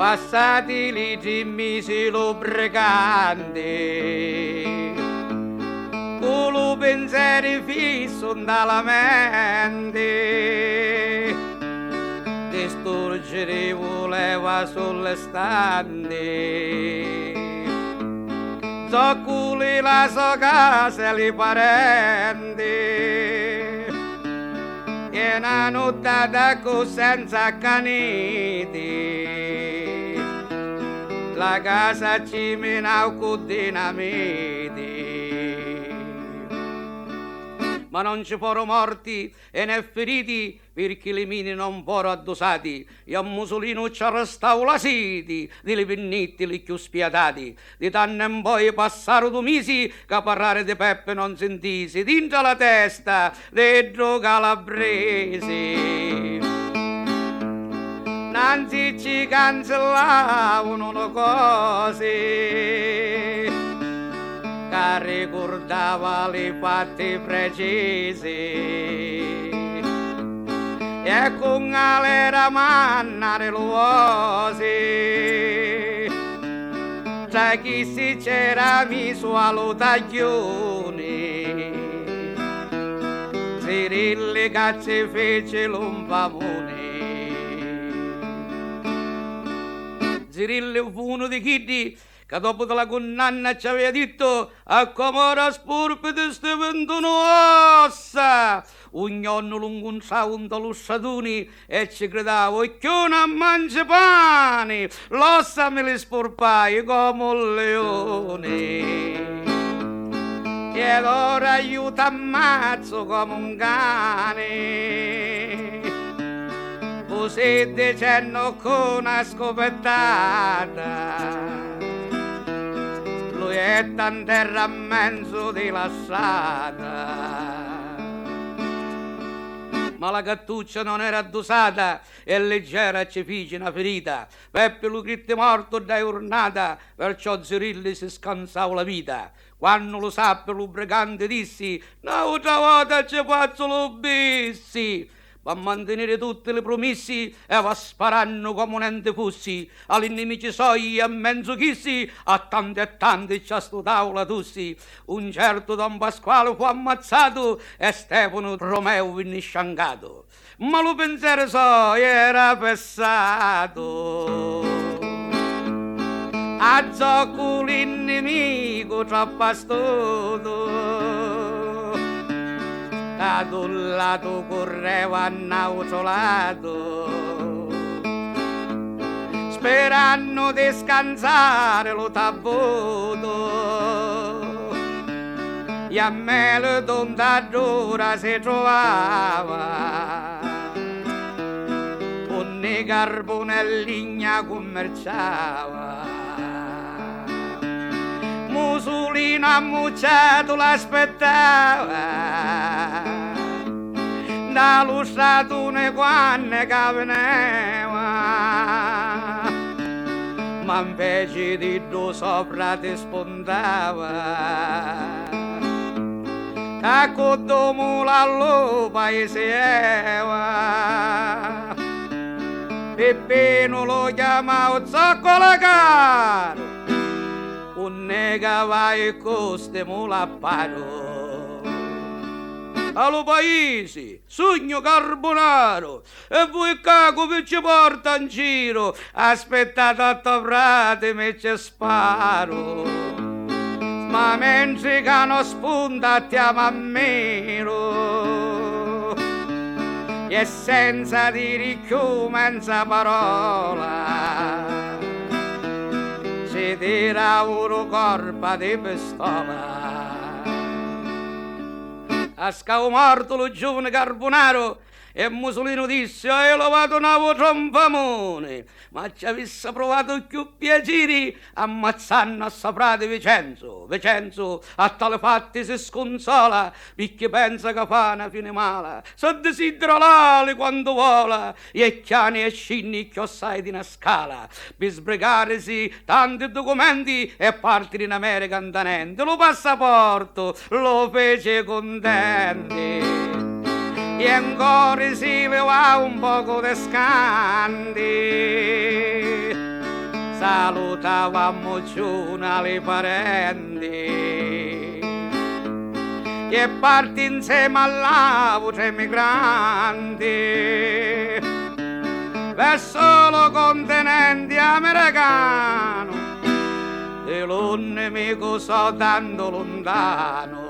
passati li 3 mesi lubricanti, con lo pensiero fisso dalla mente, distruggere voleva sulle stande, zocculi la sua casa e li parenti, e una nottata senza caniti, la casa ci menava con dinamiti. Ma non ci furono morti e né feriti perché le mine non furono addossati, e a Mussolino ci arrestavo la siti delle pennetti li più spiatati. Di tanto in poi passarono 2 mesi che parlare di Peppe non sentisi, dentro la testa dentro calabresi. Nanzi ci cancellavano le cose che ricordava le fatti precise, e con l'era mannare l'uosi, tra chi si c'era messo allo taglione, Cirilli che ci fece l'umpamone. Cirilli fu uno di chi che dopo della condanna ci aveva detto a comora spurpite ste 21 ossa, ognuno lungo un saundo lusciatuni, e ci gridava che non mangia pane, l'ossa me li sporpai come un leone, e ora aiuta ammazzo come un cane, così dicendo con una scopettata. Lui è in terra a mezzo di lasciata, ma la cattuccia non era addossata e leggera ci fece una ferita. Peppe lo gritte morto da giornata, perciò Cirilli si scansava la vita. Quando lo sappe l'ubricante dissi: un'altra volta ci faccio lo bissi. Va mantenere tutte le promessi e va sparando come un ente fossi, agli nemici suoi e mezzo chissi, a tanti ci a sto tavola tussi. Un certo Don Pasquale fu ammazzato e Stefano Romeo venne sciancato, ma lo pensiero suo era passato. A gioco l'innemico troppo astuto, da un lato correva annauciolato, sperando di scansare lo tabuto, e a me le d'ora si trovava, con i carbonelli commerciava. Mussolino ammucciato l'aspettava, dallo statune quando che veniva, ma invece di due sopra ti spuntava, che con mula allo paeseva. Peppino lo chiamava zoccola caro, un nega vai e coste mula paro. Allo paese, sogno carbonaro, e voi caco che ci porta in giro, aspettate 8 frate me ci sparo. Ma mentre che non spunta ti ammiro, e senza dire più mezza parola, si tira un corpo di pistola. A scavo morto lo giovane Carbonaro, e Mussolino disse: io l'ho vado nuovo trompamone, ma ci avesse provato più piaceri ammazzando a sopra di Vicenzo. Vicenzo a tale fatti si sconsola, perché pensa che fa una fine mala, se desidera l'ali quando vola, e chiani e scinni che assai di una scala, per sbrigarsi tanti documenti e partire in America andanente. Lo passaporto lo fece contenti, e ancora si leva un poco di scandi, salutavamo giornali parenti e parti insieme all'auto emigranti verso lo continente americano e l'un nemico so tanto lontano